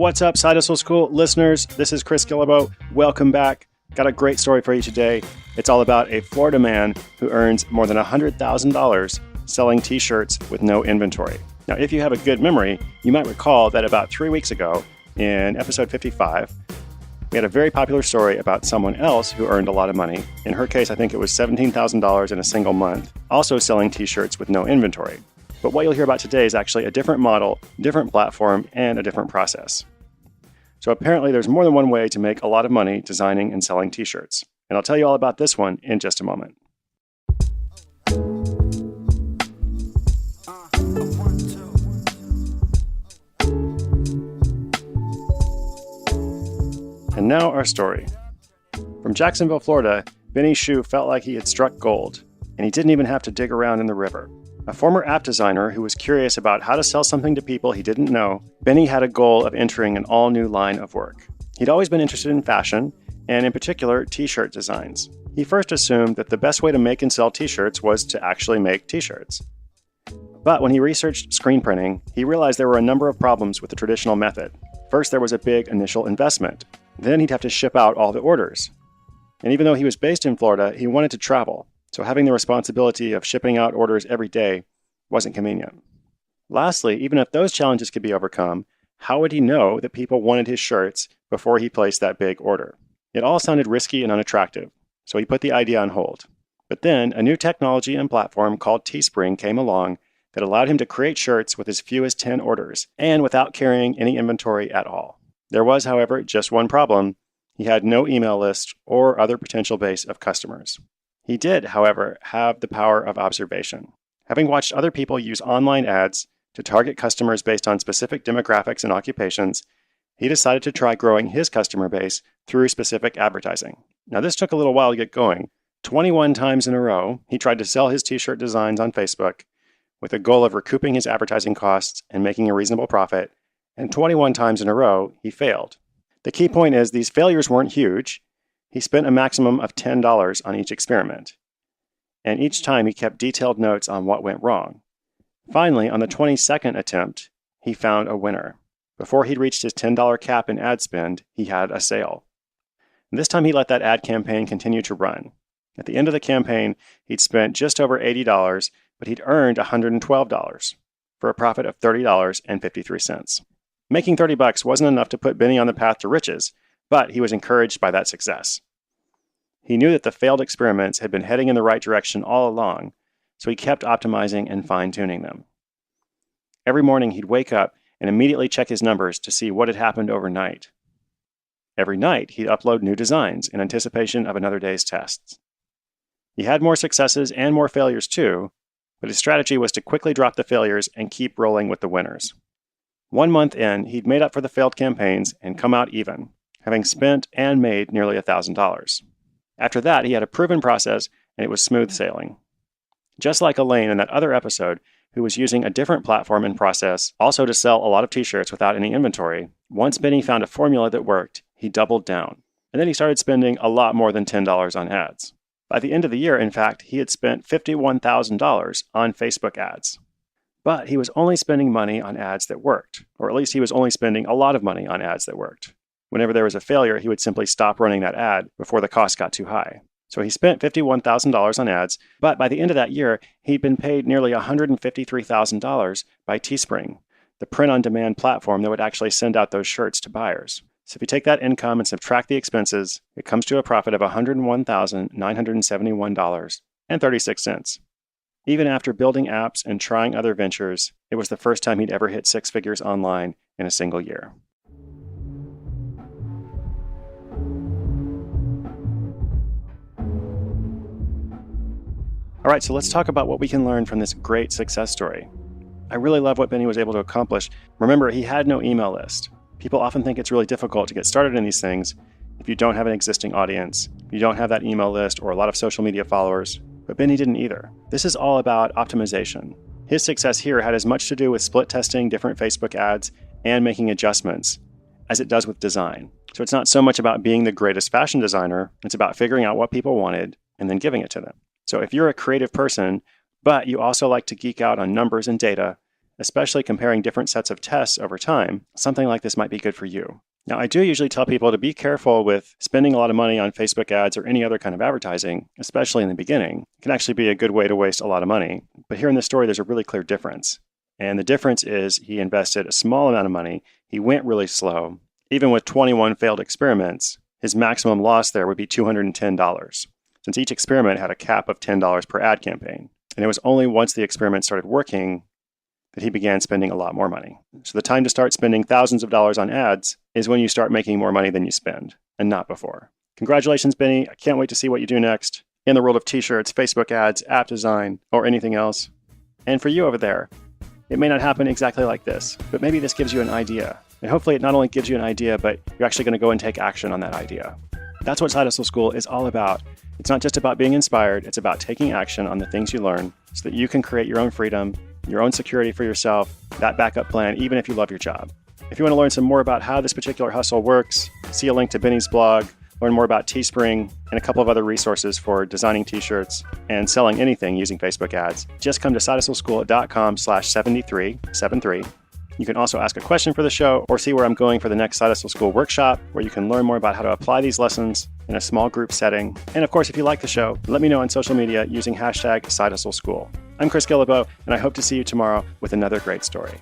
What's up, Side Hustle School listeners? This is Chris Gillibo. Welcome back. Got a great story for you today. It's all about a Florida man who earns more than $100,000 selling t-shirts with no inventory. Now, if you have a good memory, you might recall that about 3 weeks ago in episode 55, we had a very popular story about someone else who earned a lot of money. In her case, I think it was $17,000 in a single month, also selling t-shirts with no inventory. But what you'll hear about today is actually a different model, different platform, and a different process. So apparently there's more than one way to make a lot of money designing and selling t-shirts. And I'll tell you all about this one in just a moment. And now our story. From Jacksonville, Florida, Benny Shu felt like he had struck gold, and he didn't even have to dig around in the river. A former app designer who was curious about how to sell something to people he didn't know, Benny had a goal of entering an all-new line of work. He'd always been interested in fashion, and in particular, t-shirt designs. He first assumed that the best way to make and sell t-shirts was to actually make t-shirts. But when he researched screenprinting, he realized there were a number of problems with the traditional method. First, there was a big initial investment. Then he'd have to ship out all the orders. And even though he was based in Florida, he wanted to travel. So having the responsibility of shipping out orders every day wasn't convenient. Lastly, even if those challenges could be overcome, how would he know that people wanted his shirts before he placed that big order? It all sounded risky and unattractive, so he put the idea on hold. But then a new technology and platform called Teespring came along that allowed him to create shirts with as few as 10 orders and without carrying any inventory at all. There was, however, just one problem. He had no email list or other potential base of customers. He did, however, have the power of observation. Having watched other people use online ads to target customers based on specific demographics and occupations, he decided to try growing his customer base through specific advertising. Now, this took a little while to get going. 21 times in a row, he tried to sell his t-shirt designs on Facebook with a goal of recouping his advertising costs and making a reasonable profit, and 21 times in a row, he failed. The key point is these failures weren't huge. He spent a maximum of $10 on each experiment. And each time he kept detailed notes on what went wrong. Finally, on the 22nd attempt, he found a winner. Before he'd reached his $10 cap in ad spend, he had a sale. And this time he let that ad campaign continue to run. At the end of the campaign, he'd spent just over $80, but he'd earned $112 for a profit of $30.53. Making $30 wasn't enough to put Benny on the path to riches, but he was encouraged by that success. He knew that the failed experiments had been heading in the right direction all along, so he kept optimizing and fine-tuning them. Every morning he'd wake up and immediately check his numbers to see what had happened overnight. Every night he'd upload new designs in anticipation of another day's tests. He had more successes and more failures too, but his strategy was to quickly drop the failures and keep rolling with the winners. 1 month in, he'd made up for the failed campaigns and come out even, having spent and made nearly $1,000. After that, he had a proven process, and it was smooth sailing. Just like Elaine in that other episode, who was using a different platform and process also to sell a lot of t-shirts without any inventory, once Benny found a formula that worked, he doubled down. And then he started spending a lot more than $10 on ads. By the end of the year, in fact, he had spent $51,000 on Facebook ads. But he was only spending money on ads that worked, or at least he was only spending a lot of money on ads that worked. Whenever there was a failure, he would simply stop running that ad before the cost got too high. So he spent $51,000 on ads, but by the end of that year, he'd been paid nearly $153,000 by Teespring, the print-on-demand platform that would actually send out those shirts to buyers. So if you take that income and subtract the expenses, it comes to a profit of $101,971.36. Even after building apps and trying other ventures, it was the first time he'd ever hit 6 figures online in a single year. All right, so let's talk about what we can learn from this great success story. I really love what Benny was able to accomplish. Remember, he had no email list. People often think it's really difficult to get started in these things if you don't have an existing audience, if you don't have that email list or a lot of social media followers. But Benny didn't either. This is all about optimization. His success here had as much to do with split testing different Facebook ads and making adjustments as it does with design. So it's not so much about being the greatest fashion designer, it's about figuring out what people wanted and then giving it to them. So if you're a creative person, but you also like to geek out on numbers and data, especially comparing different sets of tests over time, something like this might be good for you. Now, I do usually tell people to be careful with spending a lot of money on Facebook ads or any other kind of advertising, especially in the beginning. It can actually be a good way to waste a lot of money. But here in this story, there's a really clear difference. And the difference is he invested a small amount of money. He went really slow. Even with 21 failed experiments, his maximum loss there would be $210, since each experiment had a cap of $10 per ad campaign. And it was only once the experiment started working that he began spending a lot more money. So the time to start spending thousands of dollars on ads is when you start making more money than you spend, and not before. Congratulations, Benny. I can't wait to see what you do next in the world of t-shirts, Facebook ads, app design, or anything else. And for you over there, it may not happen exactly like this, but maybe this gives you an idea. And hopefully it not only gives you an idea, but you're actually going to go and take action on that idea. That's what Side Hustle School is all about. It's not just about being inspired, it's about taking action on the things you learn so that you can create your own freedom, your own security for yourself, that backup plan, even if you love your job. If you want to learn some more about how this particular hustle works, see a link to Benny's blog, learn more about Teespring, and a couple of other resources for designing t-shirts and selling anything using Facebook ads, just come to sidehustleschool.com/73. You can also ask a question for the show or see where I'm going for the next Side Hustle School workshop, where you can learn more about how to apply these lessons in a small group setting. And of course, if you like the show, let me know on social media using #SideHustleSchool. I'm Chris Guillebeau, and I hope to see you tomorrow with another great story.